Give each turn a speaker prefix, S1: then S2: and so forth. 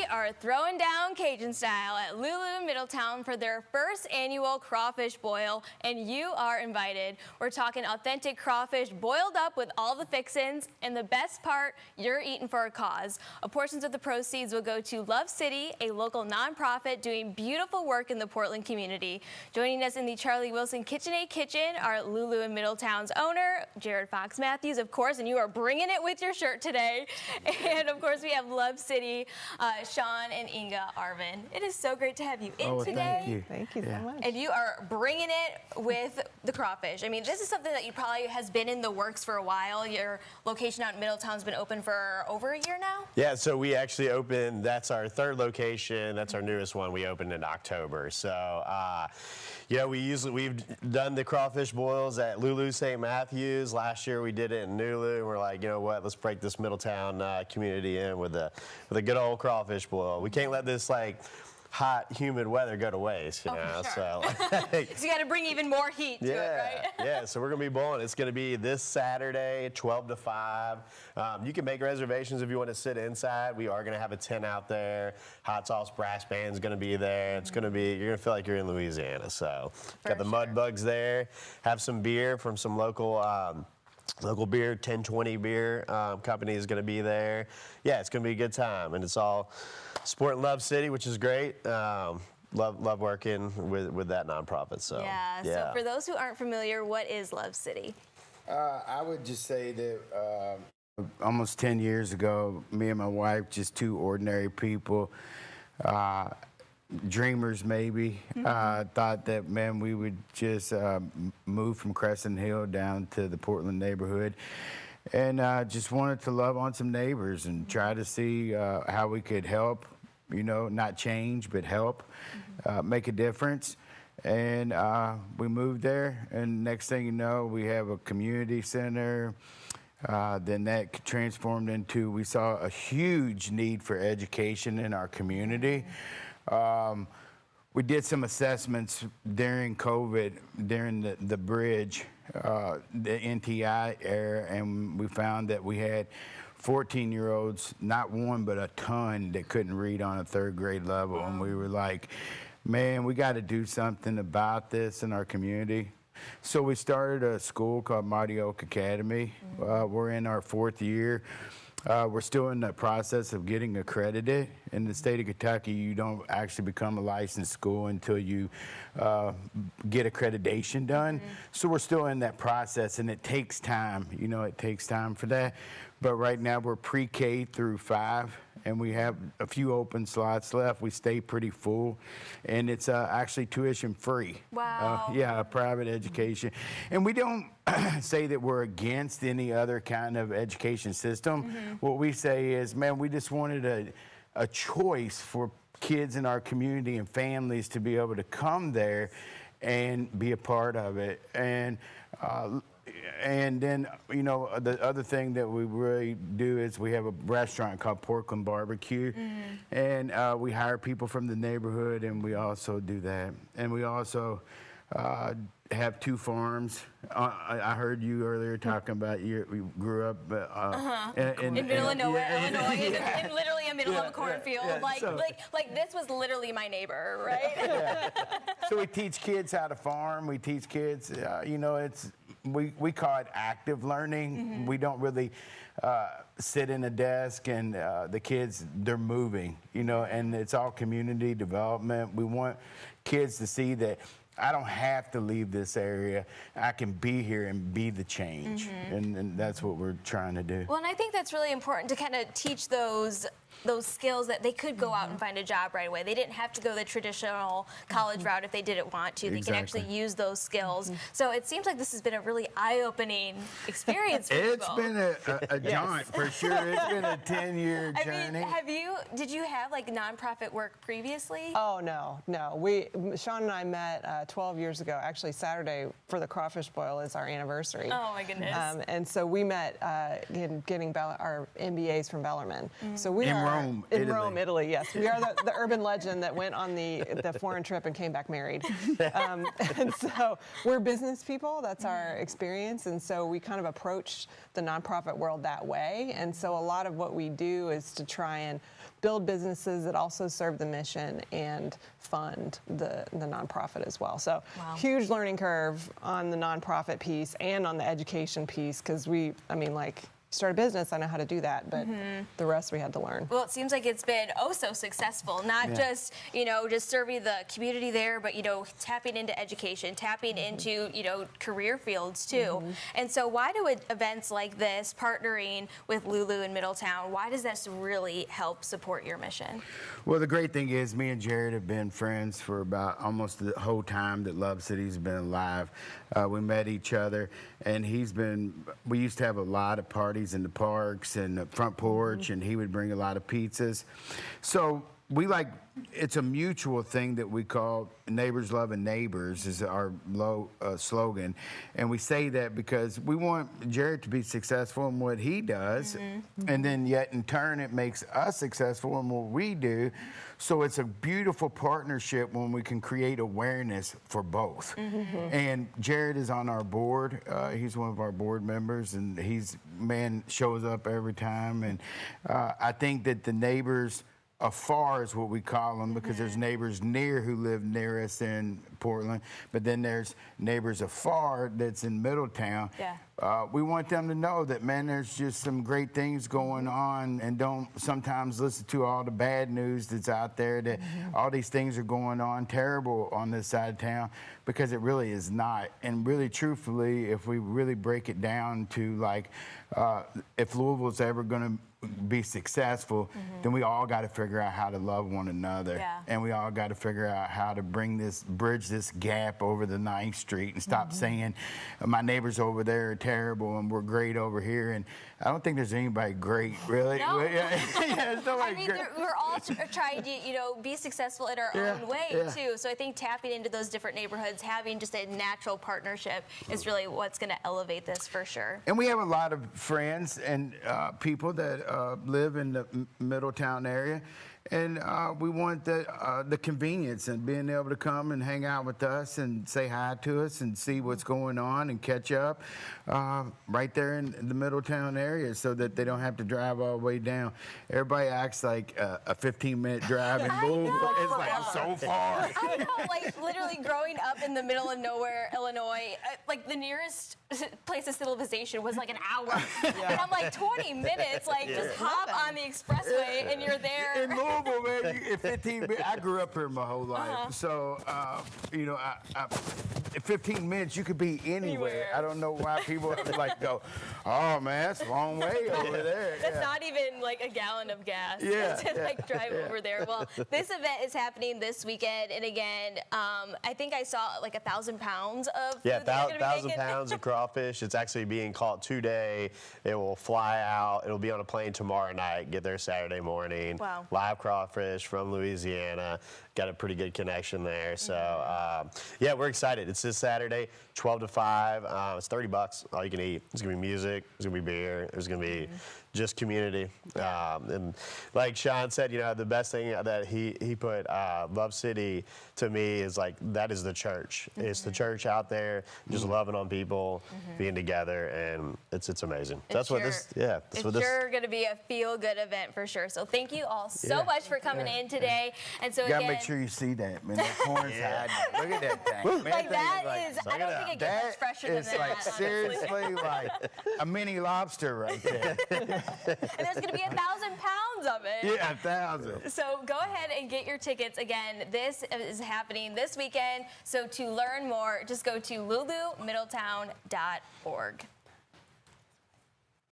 S1: We are throwing down Cajun style at Lulu Middletown for their first annual crawfish boil, and you are invited. We're talking authentic crawfish boiled up with all the fixins, and the best part, you're eating for a cause. Portions of the proceeds will go to Love City, a local nonprofit doing beautiful work in the Portland community. Joining us in the Charlie Wilson KitchenAid kitchen are Lulu and Middletown's owner, Jared Fox Matthews, of course, and you are bringing it with your shirt today. And of course, we have Love City, Sean and Inga Arvin. It is so great to have you in today.
S2: Thank you.
S3: Thank you so much.
S1: And you are bringing it with the crawfish. I mean, this is something that you probably has been in the works for a while. Your location out in Middletown's been open for over a year now?
S2: Yeah, so we actually opened, that's our third location. That's our newest one. We opened in October. So, yeah, we've done the crawfish boils at Lulu St. Matthews. Last year we did it in Nulu. And we're like, you know what, let's break this Middletown community in with a good old crawfish boil. We can't let this hot, humid weather go to waste, you know.
S1: Sure.
S2: So,
S1: So you got to bring even more heat to it, right?
S2: Yeah, so we're going to be boiling. It's going to be this Saturday, 12 to 5. You can make reservations if you want to sit inside. We are going to have a tent out there. Hot sauce brass band's going to be there. It's going to be, you're going to feel like you're in Louisiana. So, got the mud bugs there. Have some beer from some local beer, 1020 beer company is going to be there. Yeah, it's going to be a good time, and it's all support Love City, which is great. Love working with that nonprofit. So
S1: yeah. So for those who aren't familiar, what is Love City?
S4: I would just say that almost 10 years ago, me and my wife, just two ordinary people, dreamers maybe, thought that, man, we would just move from Crescent Hill down to the Portland neighborhood and just wanted to love on some neighbors and try to see how we could help, you know, not change, but help, make a difference. And we moved there, and next thing you know, we have a community center. Then that transformed into, we saw a huge need for education in our community. We did some assessments during COVID, during the bridge, the NTI era, and we found that we had 14-year-olds, not one, but a ton that couldn't read on a third grade level. Wow. And we were like, man, we got to do something about this in our community. So we started a school called Mighty Oak Academy. We're in our 4th year. We're still in the process of getting accredited. In the state of Kentucky, you don't actually become a licensed school until you get accreditation done. So we're still in that process, and it takes time. You know, it takes time for that. But right now, we're pre-K through 5, and we have a few open slots left. We stay pretty full, and it's actually tuition free.
S1: Wow.
S4: Yeah, private education. And we don't say that we're against any other kind of education system. What we say is, man, we just wanted a choice for kids in our community and families to be able to come there and be a part of it. And then, you know, the other thing that we really do is we have a restaurant called Portland Barbecue, and we hire people from the neighborhood, and we also do that. And we also have 2 farms. I heard you earlier talking about you grew up
S1: in middle of nowhere, Illinois, in literally a middle of a cornfield. Like this was literally my neighbor, right?
S4: So we teach kids how to farm. We teach kids, you know, we call it active learning. We don't really sit in a desk and the kids, they're moving, you know, and it's all community development. We want kids to see that I don't have to leave this area. I can be here and be the change. And that's what we're trying to do.
S1: Well, and I think that's really important to kind of teach those skills that they could go out and find a job right away. They didn't have to go the traditional college route if they didn't want to. They can actually use those skills. So it seems like this has been a really eye-opening experience for
S4: It's
S1: people.
S4: been a jaunt for sure. It's been a 10-year journey.
S1: I mean, did you have like nonprofit work previously?
S3: Oh, no. Sean and I met 12 years ago. Actually, Saturday for the crawfish boil is our anniversary.
S1: Oh, my goodness.
S3: And so we met getting our MBAs from Bellarmine. So we are
S4: Rome,
S3: In
S4: Italy.
S3: Rome, Italy, yes. We are the urban legend that went on the foreign trip and came back married. And so we're business people. That's our experience. And so we kind of approach the nonprofit world that way. And so a lot of what we do is to try and build businesses that also serve the mission and fund the nonprofit as well. So huge learning curve on the nonprofit piece and on the education piece, because start a business, I know how to do that, but the rest we had to learn.
S1: Well, it seems like it's been so successful, not just, just serving the community there, but, tapping into education, tapping into, career fields too. And so why do events like this, partnering with Lulu in Middletown, why does this really help support your mission?
S4: Well, the great thing is me and Jared have been friends for about almost the whole time that Love City's been alive. We met each other, and we used to have a lot of parties in the parks and the front porch, and he would bring a lot of pizzas. So it's a mutual thing that we call neighbors loving neighbors is our slogan. And we say that because we want Jared to be successful in what he does, and then yet in turn it makes us successful in what we do. So it's a beautiful partnership when we can create awareness for both. And Jared is on our board. He's one of our board members, and shows up every time. And I think that the neighbors afar is what we call them, because there's neighbors near who live near us in Portland, but then there's neighbors afar that's in Middletown. We want them to know that, man, there's just some great things going on, and don't sometimes listen to all the bad news that's out there, that all these things are going on terrible on this side of town, because it really is not. And really, truthfully, if we really break it down to if Louisville's ever going to be successful, then we all got to figure out how to love one another. And we all got to figure out how to bridge this gap over the 9th Street and stop saying my neighbors over there are terrible and we're great over here. And I don't think there's anybody great, really.
S1: No.
S4: There's nobody great.
S1: We're all trying to, be successful in our own way too. So I think tapping into those different neighborhoods, having just a natural partnership is really what's going to elevate this for sure.
S4: And we have a lot of friends and people that live in the Middletown area, and we want the convenience and being able to come and hang out with us and say hi to us and see what's going on and catch up right there in the Middletown area, so that they don't have to drive all the way down. Everybody acts like a 15-minute drive in Louisville. It's like so far.
S1: I know, literally growing up in the middle of nowhere, Illinois, the nearest place of civilization was an hour. And I'm 20 minutes, just hop on the expressway and you're there.
S4: In Louisville, man, in 15 minutes, I grew up here my whole life. So, in 15 minutes, you could be anywhere. I don't know why people go, oh, man, that's a long way over there.
S1: That's not even a gallon of gas to drive over there. Well, this event is happening this weekend. And again, I think I saw 1,000 pounds of food
S2: 1,000 pounds of crawfish. It's actually being caught today. It will fly out. It'll be on a plane tomorrow night, get there Saturday morning.
S1: Wow.
S2: Live crawfish from Louisiana. Got a pretty good connection there. So, we're excited. It's this Saturday, 12 to 5. It's $30, all you can eat. There's going to be music. There's going to be beer. There's going to be just community. And like Sean said, the best thing that he put, Love City, to me, is that is the church. It's the church out there, just loving on people, being together, and it's amazing. That's what this.
S1: It's sure going to be a feel-good event for sure. So thank you all so much for coming in today. And so
S4: you gotta make sure you see that, man. That corn's hiding. Look at that thing. Man,
S1: I don't think it gets much fresher than that.
S4: It's seriously a mini lobster right there.
S1: And there's going to be 1,000 pounds of it.
S4: Yeah, 1,000.
S1: So go ahead and get your tickets. Again, this is happening this weekend. So to learn more, just go to lulumiddletown.org.